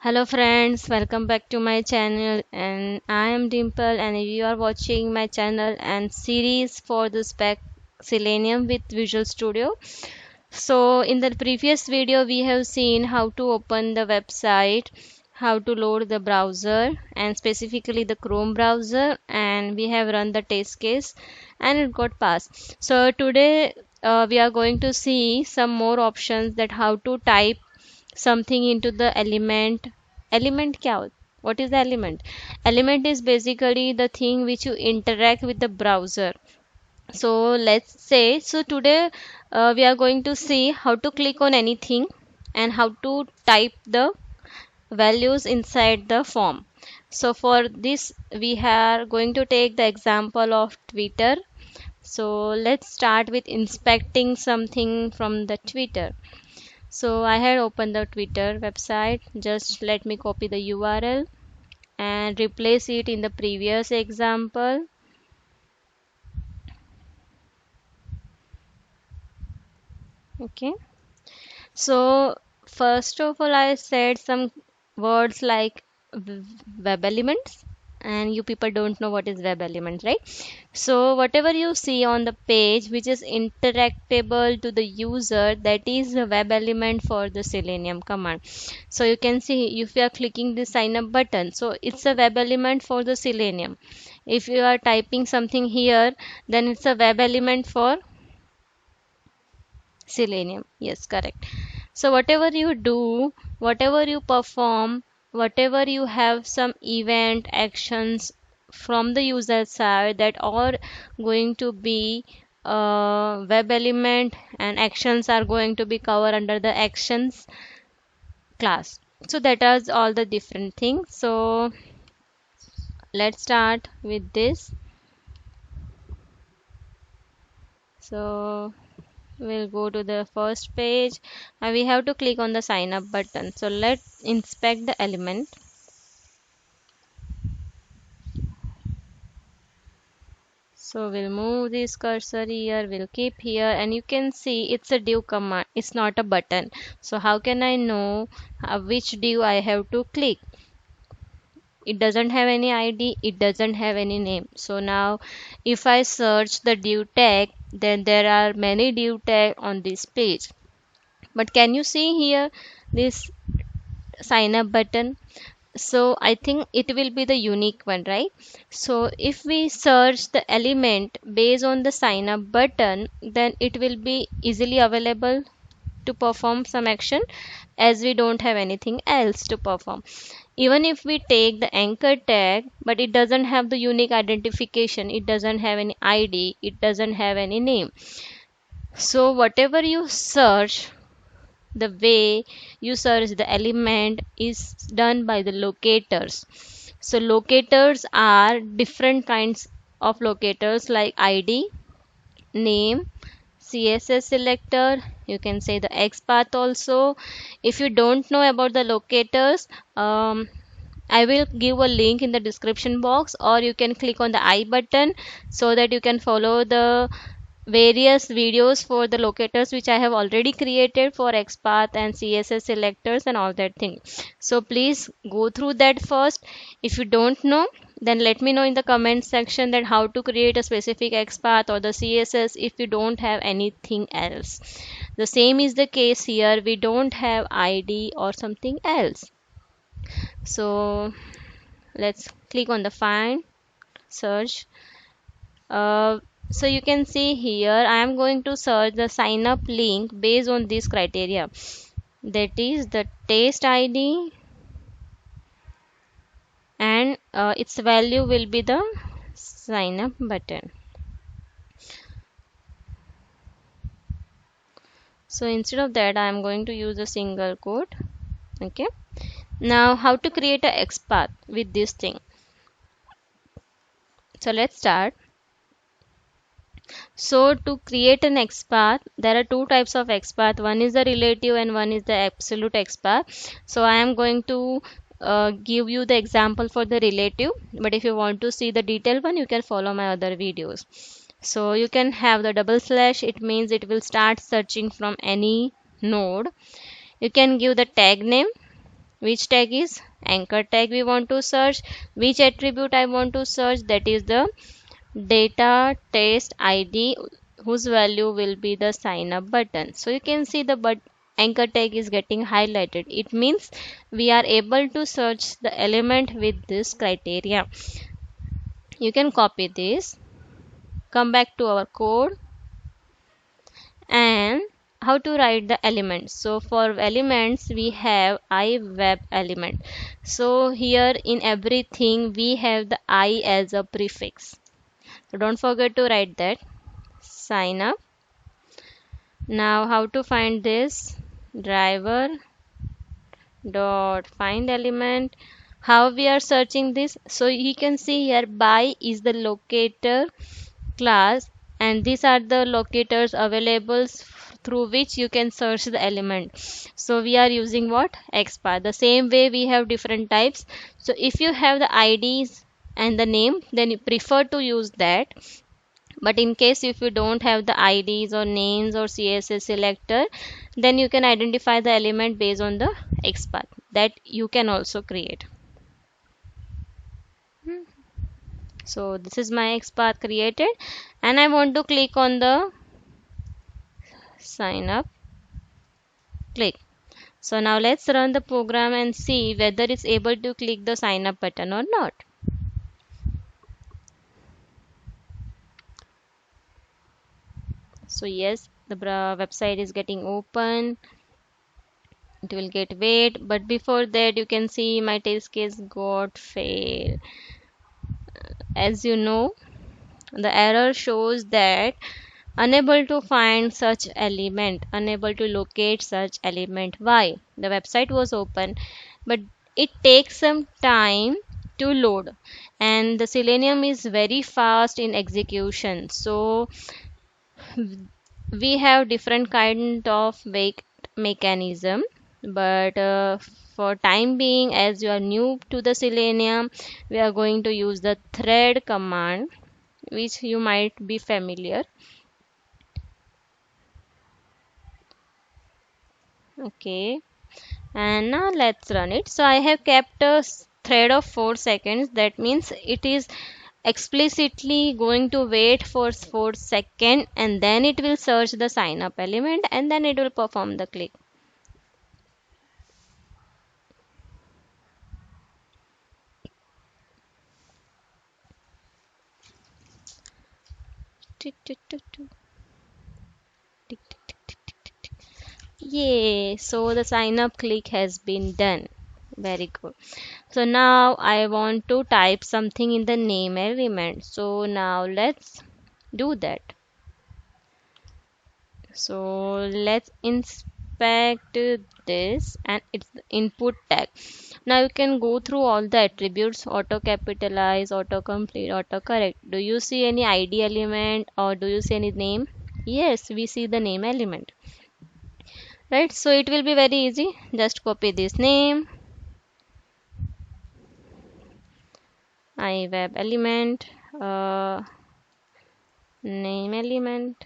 Hello friends, welcome back to my channel and I am Dimple and you are watching my channel and series for the spec Selenium with Visual Studio. So in the previous video we have seen how to open the website, how to load the browser and specifically the Chrome browser, and we have run the test case and it got passed. So today we are going to see some more options that how to type something into the element क्या what is the element is basically the thing which you interact with the browser. So let's say so today we are going to see how to click on anything and how to type the values inside the form. So for this we are going to take the example of Twitter. So let's start with inspecting something from the Twitter. So I had opened the Twitter website. Just let me copy the URL and replace it in the previous example. Okay. So first of all, I said some words like web elements, and you people don't know what is web elements, right? So whatever you see on the page which is interactable to the user, that is the web element for the Selenium command. So you can see if you are clicking the sign up button, so it's a web element for the Selenium. If you are typing something here, then it's a web element for Selenium. Yes, correct. So whatever you do, whatever you perform, whatever you have some event actions from the user side, that are going to be web element, and actions are going to be covered under the actions class. So that is all the different things. So let's start with this. So we'll go to the first page and we have to click on the sign up button. So let's inspect the element. So we'll move this cursor here, we'll keep here, and you can see it's a div command, it's not a button. So how can I know which div I have to click? It doesn't have any ID, it doesn't have any name. So now if I search the div tag, then there are many div tag on this page. But can you see here this sign up button? So I think it will be the unique one, right? So if we search the element based on the sign up button, then it will be easily available to perform some action, as we don't have anything else to perform. Even if we take the anchor tag, but it doesn't have the unique identification, it doesn't have any ID, it doesn't have any name. So whatever you search, the way you search the element is done by the locators. So locators are different kinds of locators like ID, name, CSS selector, you can say the XPath also. If you don't know about the locators, I will give a link in the description box, or you can click on the I button so that you can follow the various videos for the locators which I have already created for XPath and CSS selectors and all that thing. So please go through that first. If you don't know, then let me know in the comment section that how to create a specific XPath or the CSS if you don't have anything else. The same is the case here. We don't have ID or something else. So let's click on the find, search. So you can see here I am going to search the sign up link based on this criteria, that is the test ID, and its value will be the sign up button. So instead of that I am going to use a single quote. Okay, now how to create a XPath with this thing. So let's start. So to create an XPath, there are two types of XPath. One is the relative and one is the absolute XPath. So I am going to give you the example for the relative, but if you want to see the detailed one, you can follow my other videos. So you can have the double slash, it means it will start searching from any node. You can give the tag name, Which tag is anchor tag we want to search. Which attribute I want to search, that is the data test ID, whose value will be the sign up button. So you can see the anchor tag is getting highlighted. It means we are able to search the element with this criteria. You can copy this, come back to our code, and how to write the elements. So for elements we have I web element. So here in everything we have the I as a prefix. So don't forget to write that. Sign up. Now how to find this? Driver dot find element. How we are searching this? So you can see here by is the locator class, and these are the locators available through which you can search the element. So we are using what? XPath. The same way we have different types. So if you have the IDs and the name, then you prefer to use that. But in case if you don't have the IDs or names or CSS selector, then you can identify the element based on the XPath that you can also create. So this is my XPath created, and I want to click on the sign up. Click. So now let's run the program and see whether it's able to click the sign up button or not. So yes, the website is getting open. It will get wait, but before that you can see my test case got failed. As you know, the error shows that unable to find such element, unable to locate such element. Why? The website was open, but it takes some time to load, and the Selenium is very fast in execution. So we have different kind of wait mechanism, but for time being, as you are new to the Selenium, we are going to use the thread command, which you might be familiar. Okay, and now let's run it. So I have kept a thread of 4 seconds. That means it is explicitly going to wait for 4 seconds, and then it will search the sign up element, and then it will perform the click. Tick, tick, tick, tick. Tick, tick, tick, tick, tick, tick, tick. Yay! So the sign up click has been done. Very good. So now I want to type something in the name element. So now let's do that. So let's inspect this, and it's the input tag. Now you can go through all the attributes: auto capitalize, auto complete, auto correct. Do you see any ID element, or do you see any name? Yes, we see the name element. Right, so it will be very easy. Just copy this name, I web element, name element,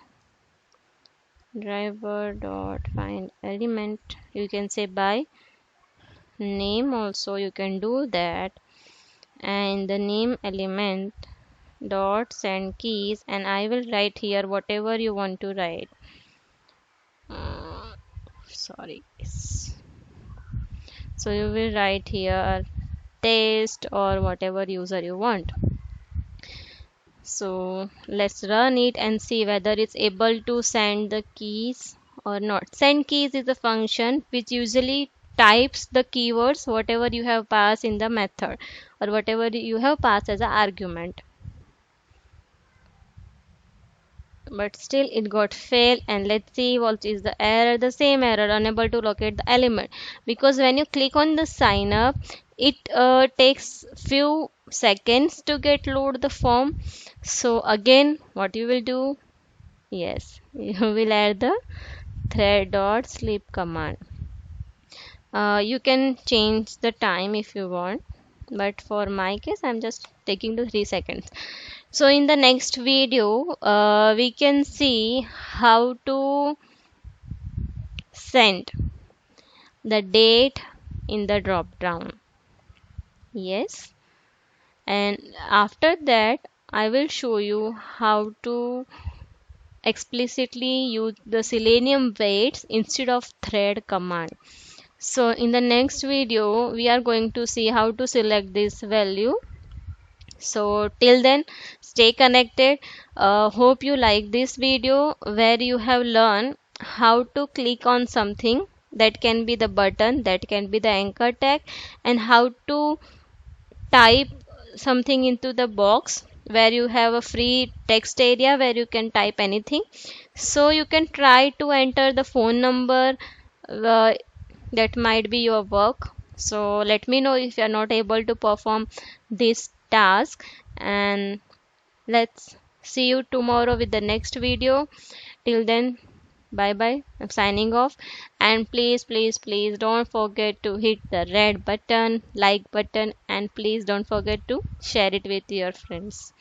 driver dot find element. You can say by name also, you can do that, and the name element dot send keys, and I will write here whatever you want to write. Sorry. So you will write here test or whatever user you want. So let's run it and see whether it's able to send the keys or not. Send keys is a function which usually types the keywords whatever you have passed in the method, or whatever you have passed as an argument. But still it got failed, and let's see what is the error. The same error, unable to locate the element, because when you click on the sign up, it takes few seconds to get load the form. So again what you will do, yes, you will add the thread dot sleep command. You can change the time if you want, but for my case I'm just taking the 3 seconds. So in the next video, we can see how to send the date in the drop down. Yes. And after that, I will show you how to explicitly use the selenium weights instead of thread command. So in the next video, we are going to see how to select this value. So till then, stay connected. Hope you like this video where you have learned how to click on something, that can be the button, that can be the anchor tag, and how to type something into the box where you have a free text area where you can type anything. So you can try to enter the phone number, uh, that might be your work. So let me know if you are not able to perform this task, and let's see you tomorrow with the next video. Till then, bye bye. I'm signing off. And please, please, please don't forget to hit the red button, like button, and please don't forget to share it with your friends.